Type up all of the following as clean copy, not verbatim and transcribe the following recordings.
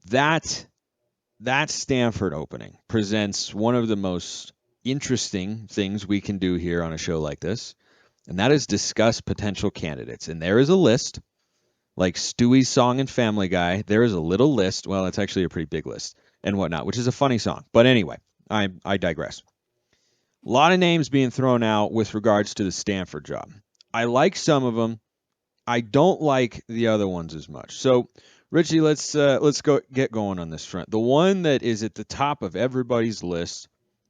that Stanford opening presents one of the most interesting things we can do here on a show like this, and that is discuss potential candidates. And there is a list, like Stewie's song in Family Guy. There is a little list. Well, it's actually a pretty big list and whatnot, which is a funny song. But anyway, I digress. A lot of names being thrown out with regards to the Stanford job. I like some of them. I don't like the other ones as much. So, Richie, let's go get going on this front. The one that is at the top of everybody's list,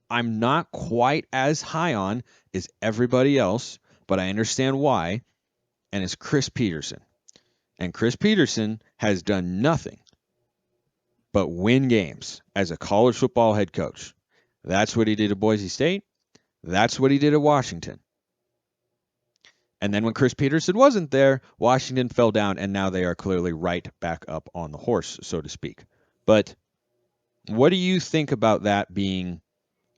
I'm not quite as high on as everybody else, but I understand why, and it's Chris Petersen. And Chris Petersen has done nothing but win games as a college football head coach. That's what he did at Boise State. That's what he did at Washington. And then when Chris Petersen wasn't there, Washington fell down, and now they are clearly right back up on the horse, so to speak. But what do you think about that being?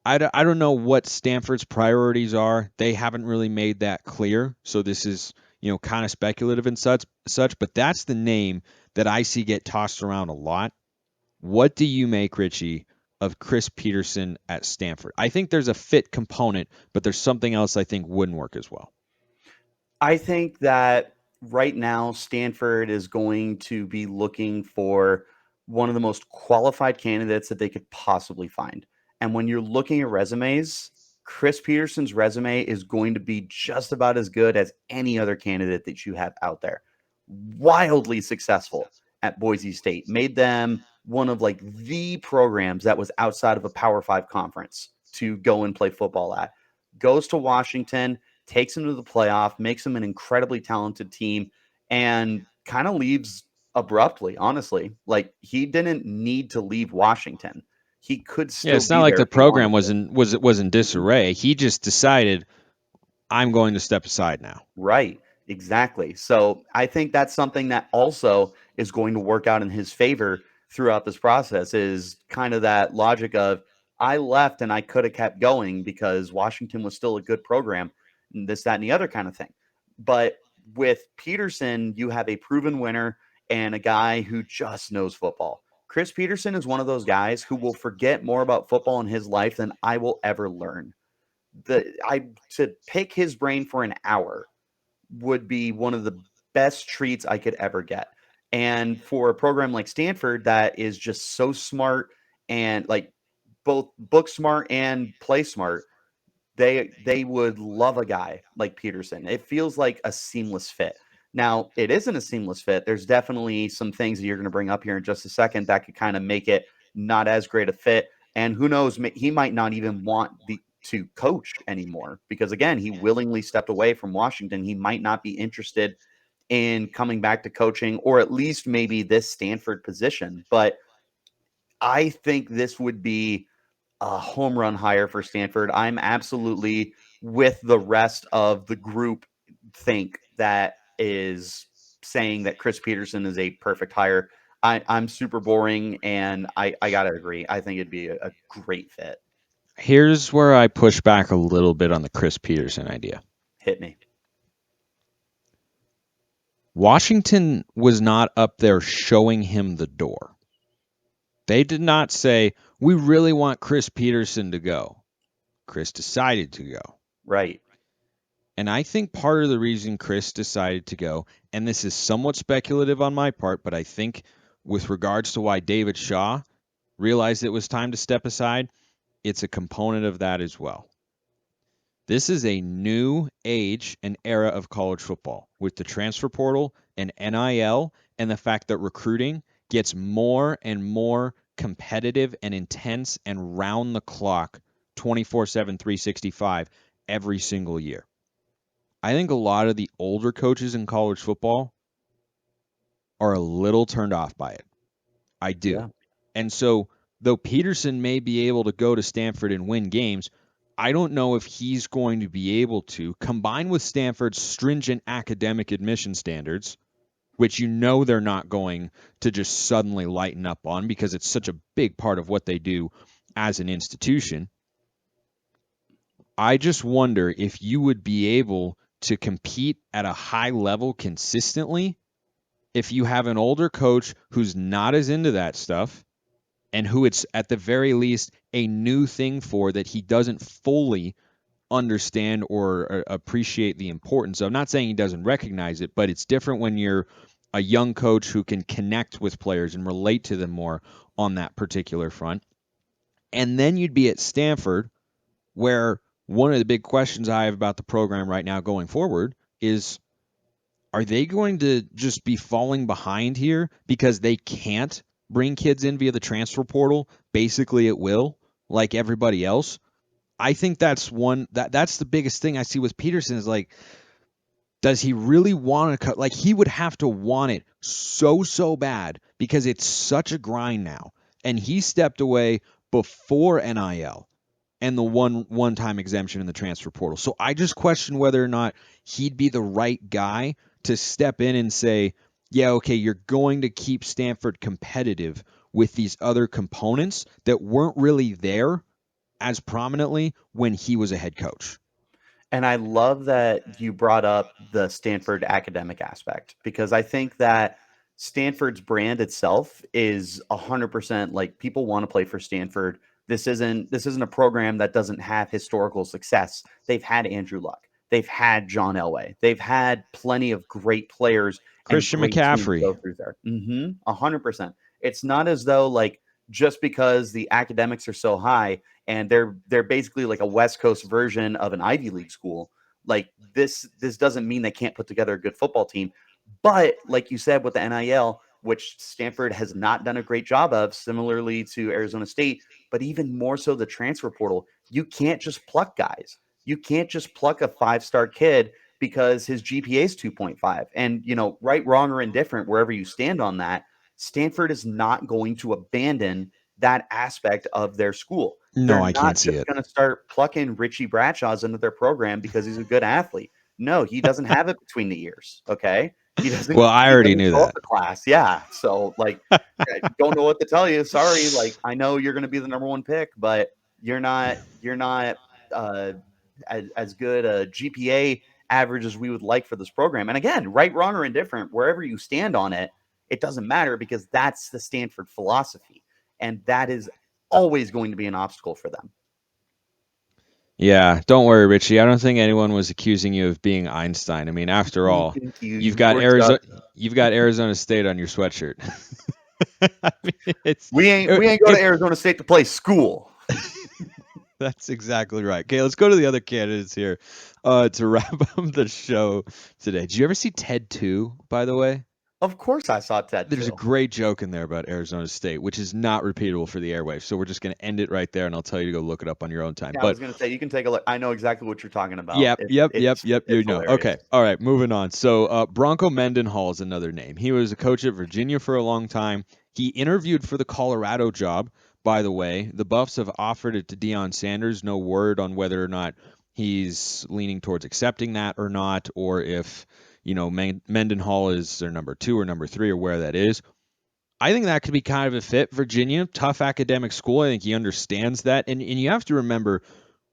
I don't know what Stanford's priorities are. They haven't really made that clear. So this is, kind of speculative and such, but that's the name that I see get tossed around a lot. What do you make, Richie, of Chris Petersen at Stanford? I think there's a fit component, but there's something else I think wouldn't work as well. I think that right now Stanford is going to be looking for one of the most qualified candidates that they could possibly find. And when you're looking at resumes, Chris Petersen's resume is going to be just about as good as any other candidate that you have out there. Wildly successful at Boise State, made them one of like the programs that was outside of a Power 5 conference to go and play football at. Goes to Washington, takes them to the playoff, makes them an incredibly talented team, and kind of leaves abruptly, honestly. Like, he didn't need to leave Washington. He could Yeah, still it's not be like there the if he wanted program was in disarray. He just decided I'm going to step aside now. Right. Exactly. So I think that's something that also is going to work out in his favor throughout this process, is kind of that logic of, I left and I could have kept going because Washington was still a good program, and this, that, and the other kind of thing. But with Petersen, you have a proven winner and a guy who just knows football. Chris Petersen is one of those guys who will forget more about football in his life than I will ever learn. To pick his brain for an hour would be one of the best treats I could ever get. And for a program like Stanford that is just so smart and like both book smart and play smart, they would love a guy like Petersen. It feels like a seamless fit. Now, it isn't a seamless fit. There's definitely some things that you're going to bring up here in just a second that could kind of make it not as great a fit. And who knows, he might not even want to coach anymore because, again, he willingly stepped away from Washington. He might not be interested in coming back to coaching, or at least maybe this Stanford position. But I think this would be a home run hire for Stanford. I'm absolutely with the rest of the group think that is saying that Chris Petersen is a perfect hire. I'm super boring, and I got to agree. I think it'd be a great fit. Here's where I push back a little bit on the Chris Petersen idea. Hit me. Washington was not up there showing him the door. They did not say, we really want Chris Petersen to go. Chris decided to go. Right. And I think part of the reason Chris decided to go, and this is somewhat speculative on my part, but I think with regards to why David Shaw realized it was time to step aside, it's a component of that as well. This is a new age and era of college football with the transfer portal and NIL, and the fact that recruiting gets more and more competitive and intense and round the clock 24/7, 365 every single year. I think a lot of the older coaches in college football are a little turned off by it. I do. Yeah. And so, though Petersen may be able to go to Stanford and win games, I don't know if he's going to be able to, combine with Stanford's stringent academic admission standards, which they're not going to just suddenly lighten up on because it's such a big part of what they do as an institution. I just wonder if you would be able to compete at a high level consistently if you have an older coach who's not as into that stuff and who it's at the very least a new thing for that he doesn't fully understand or appreciate the importance of. I'm not saying he doesn't recognize it, but it's different when you're a young coach who can connect with players and relate to them more on that particular front. And then you'd be at Stanford, where one of the big questions I have about the program right now going forward is, are they going to just be falling behind here because they can't bring kids in via the transfer portal basically at will like everybody else? I think that's the biggest thing I see with Petersen is like, does he really want to cut? Like, he would have to want it so bad because it's such a grind now. And he stepped away before NIL and the one-time exemption in the transfer portal. So I just question whether or not he'd be the right guy to step in and say, yeah, okay, you're going to keep Stanford competitive with these other components that weren't really there as prominently when he was a head coach. And I love that you brought up the Stanford academic aspect because I think that Stanford's brand itself is 100% like people want to play for Stanford. This isn't a program that doesn't have historical success. They've had Andrew Luck. They've had John Elway. They've had plenty of great players and Christian great teams McCaffrey. go through there. 100%. It's not as though like just because the academics are so high and they're basically like a West Coast version of an Ivy League school. Like this doesn't mean they can't put together a good football team. But like you said with the NIL, which Stanford has not done a great job of, similarly to Arizona State, but even more so the transfer portal, you can't just pluck guys. You can't just pluck a 5-star kid because his GPA is 2.5. And, right, wrong, or indifferent, wherever you stand on that, Stanford is not going to abandon that aspect of their school. No, They're I can't not see just it. going to start plucking Richie Bradshaws into their program because he's a good athlete. No, he doesn't have it between the ears. Okay. He doesn't Well, I he already doesn't knew show up that. to class. Yeah. So like don't know what to tell you. Sorry. Like I know you're gonna be the number one pick, but you're not uh as good a GPA average as we would like for this program. And again, right, wrong, or indifferent, wherever you stand on it, it doesn't matter because that's the Stanford philosophy. And that is always going to be an obstacle for them. Yeah, don't worry, Richie. I don't think anyone was accusing you of being Einstein. I mean, after We all, can accuse you've you. got We're just Arizona, you've got Arizona State on your sweatshirt. I mean, it's we ain't we ain't go to if Arizona State to play school. that's exactly right. Okay, let's go to the other candidates here to wrap up the show today. Did you ever see Ted 2, by the way? Of course I saw Ted There's a too. great joke in there about Arizona State, which is not repeatable for the airwaves. So we're just going to end it right there, and I'll tell you to go look it up on your own time. Yeah, I But was gonna say you can take a look. I know exactly what you're talking about. yep, It's yep, yep, it's yep. You it's know. hilarious. Okay. All right. Moving on. So Bronco Mendenhall is another name. He was a coach at Virginia for a long time. He interviewed for the Colorado job. By the way, the Buffs have offered it to Deion Sanders. No word on whether or not he's leaning towards accepting that or not, or if Mendenhall is their number 2 or number 3 or where that is. I think that could be kind of a fit. Virginia, tough academic school. I think he understands that, and you have to remember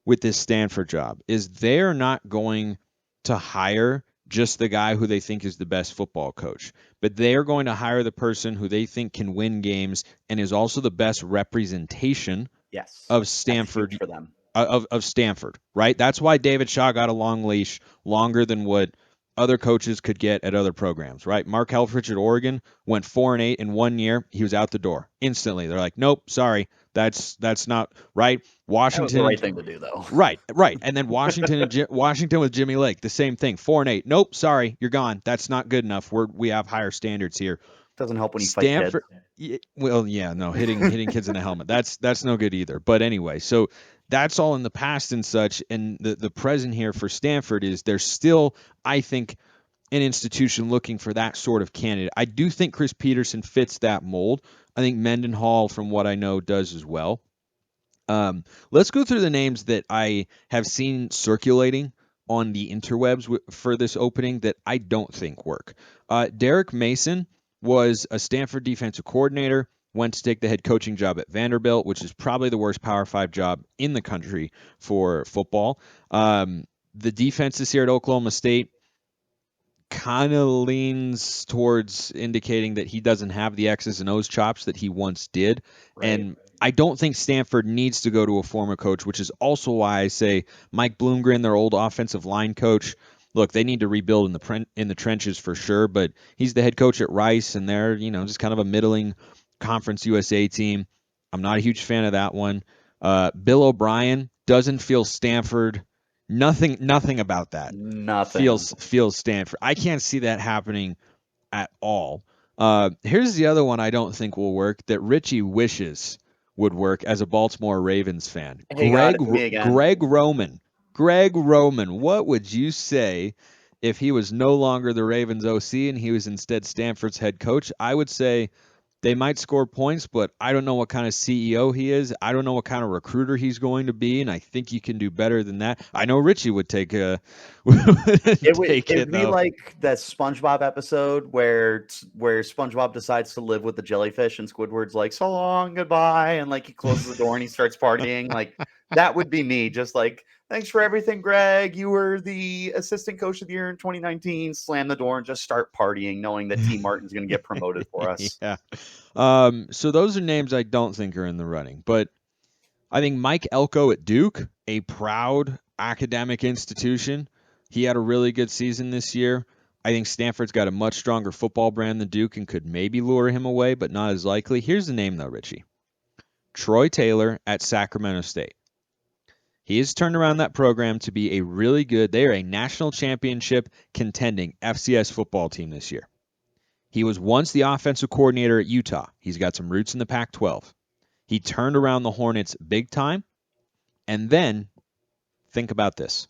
with this Stanford job is they're not going to hire just the guy who they think is the best football coach, but they are going to hire the person who they think can win games and is also the best representation Yes, of that's huge Stanford for them. of Stanford, right? That's why David Shaw got a long leash, longer than what other coaches could get at other programs, right? Mark Helfrich at Oregon went 4-8 in 1 year. He was out the door instantly. They're like, nope, sorry, that's not right. That was the Washington right and thing to do, though. right, and then Washington with Jimmy Lake, the same thing, 4-8. Nope, sorry, you're gone. That's not good enough. We have higher standards here. Doesn't help when you fight kids. Stanford, well, yeah, no, hitting kids in the helmet. That's no good either. But anyway, so that's all in the past and such. And the present here for Stanford is there's still, I think, an institution looking for that sort of candidate. I do think Chris Petersen fits that mold. I think Mendenhall, from what I know, does as well. Let's go through the names that I have seen circulating on the interwebs for this opening that I don't think work. Derek Mason was a Stanford defensive coordinator, went to take the head coaching job at Vanderbilt, which is probably the worst Power 5 job in the country for football. The defenses here at Oklahoma State, kind of leans towards indicating that he doesn't have the X's and O's chops that he once did. Right. And I don't think Stanford needs to go to a former coach, which is also why I say Mike Bloomgren, their old offensive line coach. Look, they need to rebuild in the trenches for sure, but he's the head coach at Rice, and they're just kind of a middling Conference USA team. I'm not a huge fan of that one. Bill O'Brien doesn't feel Stanford. Nothing about that Nothing. feels Stanford. I can't see that happening at all. Here's the other one I don't think will work that Richie wishes would work as a Baltimore Ravens fan. Hey, God, it's me again. Greg Roman. Greg Roman. What would you say if he was no longer the Ravens OC and he was instead Stanford's head coach? I would say they might score points, but I don't know what kind of CEO he is. I don't know what kind of recruiter he's going to be, and I think you can do better than that. I know Richie would take It would be though. like that SpongeBob episode where SpongeBob decides to live with the jellyfish and Squidward's like, so long, goodbye, and like he closes the door and he starts partying. Like that would be me, just like, thanks for everything, Greg. You were the assistant coach of the year in 2019. Slam the door and just start partying, knowing that T Martin's gonna get promoted for us. Yeah. So those are names I don't think are in the running, but I think Mike Elko at Duke, a proud academic institution, he had a really good season this year. I think Stanford's got a much stronger football brand than Duke and could maybe lure him away, but not as likely. Here's the name, though, Richie. Troy Taylor at Sacramento State. He has turned around that program to be a really good, they are a national championship contending FCS football team this year. He was once the offensive coordinator at Utah. He's got some roots in the Pac-12. He turned around the Hornets big time. And then, think about this.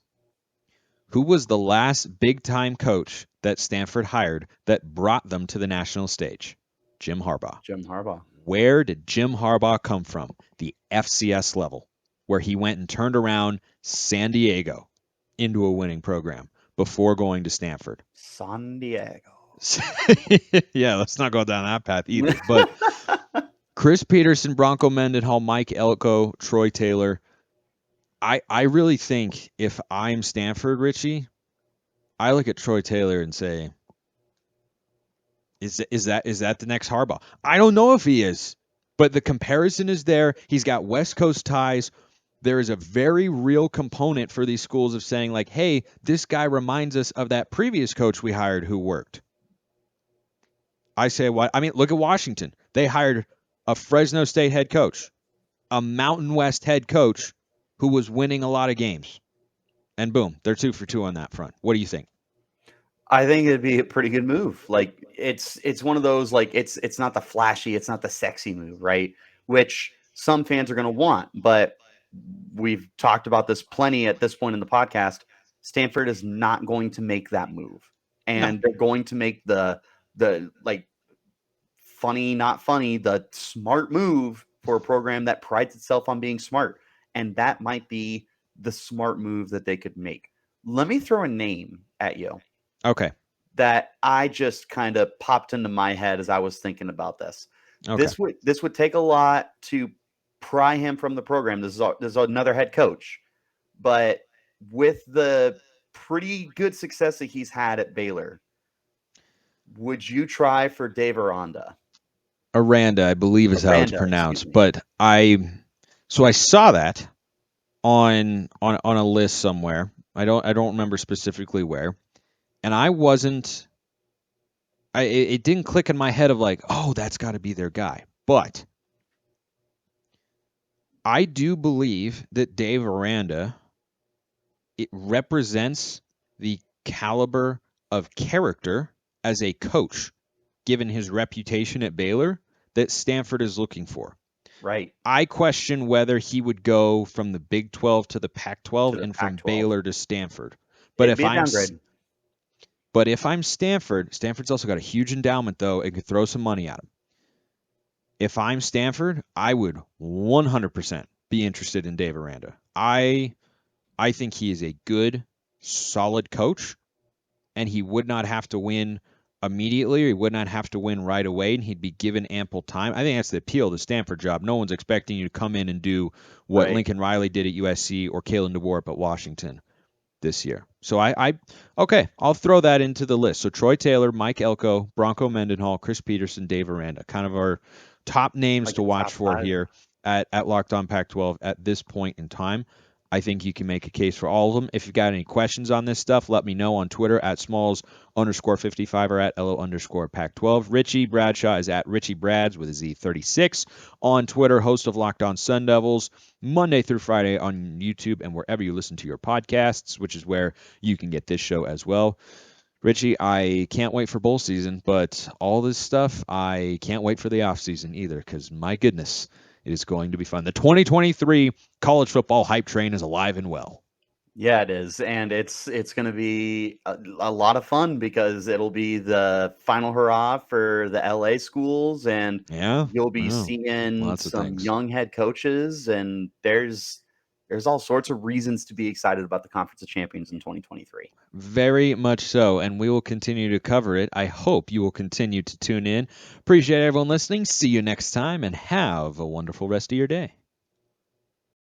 Who was the last big-time coach that Stanford hired that brought them to the national stage? Jim Harbaugh. Jim Harbaugh. Where did Jim Harbaugh come from? The FCS level, where he went and turned around San Diego into a winning program before going to Stanford. San Diego. Yeah, let's not go down that path either. But Chris Petersen, Bronco Mendenhall, Mike Elko, Troy Taylor. I really think if I'm Stanford, Richie, I look at Troy Taylor and say, is that the next Harbaugh? I don't know if he is, but the comparison is there. He's got West Coast ties. There is a very real component for these schools of saying, like, hey, this guy reminds us of that previous coach we hired who worked. I say, what? I mean, look at Washington. They hired a Fresno State head coach, a Mountain West head coach who was winning a lot of games. And boom, they're 2 for 2 on that front. What do you think? I think it'd be a pretty good move. Like it's one of those, like it's not the flashy, it's not the sexy move, right? Which some fans are going to want, but we've talked about this plenty at this point in the podcast. Stanford is not going to make that move, and they're going to make the like funny, not funny, the smart move for a program that prides itself on being smart, and that might be the smart move that they could make. Let me throw a name at you. Okay. That I just kind of popped into my head as I was thinking about this. Okay. This would take a lot to pry him from the program. This is another head coach, but with the pretty good success that he's had at Baylor, would you try for Dave Aranda? Aranda, I believe is how it's Aranda, pronounced. excuse me. But I saw that on a list somewhere. I don't remember specifically where. And it didn't click in my head of like, oh, that's got to be their guy. But I do believe that Dave Aranda, it represents the caliber of character as a coach, given his reputation at Baylor, that Stanford is looking for. Right. I question whether he would go from the Big 12 to the Pac-12 and from Baylor to Stanford. But It'd be a downgrade. But if I'm Stanford, Stanford's also got a huge endowment, though, and could throw some money at him. If I'm Stanford, I would 100% be interested in Dave Aranda. I think he is a good, solid coach, and he would not have to win immediately, or he would not have to win right away, and he'd be given ample time. I think that's the appeal of the Stanford job. No one's expecting you to come in and do what Lincoln Riley did at USC or Kalen DeWarp at Washington. this year. So okay, I'll throw that into the list. So Troy Taylor, Mike Elko, Bronco Mendenhall, Chris Petersen, Dave Aranda, kind of our top names Like to a watch top for five. here at Locked On Pac-12 at this point in time. I think you can make a case for all of them. If you've got any questions on this stuff, let me know on Twitter at Smalls_55 or at LO_Pac12. Richie Bradshaw is at Richie Brads with a Z36 on Twitter, host of Locked On Sun Devils, Monday through Friday on YouTube and wherever you listen to your podcasts, which is where you can get this show as well. Richie, I can't wait for bowl season, but all this stuff, I can't wait for the off season either, because my goodness, it is going to be fun. The 2023 college football hype train is alive and well. Yeah, it is, and it's going to be a lot of fun because it'll be the final hurrah for the LA schools, and Yeah, you'll be wow. seeing Lots of some things. young head coaches, and there's all sorts of reasons to be excited about the Conference of Champions in 2023. Very much so, and we will continue to cover it. I hope you will continue to tune in. Appreciate everyone listening. See you next time, and have a wonderful rest of your day.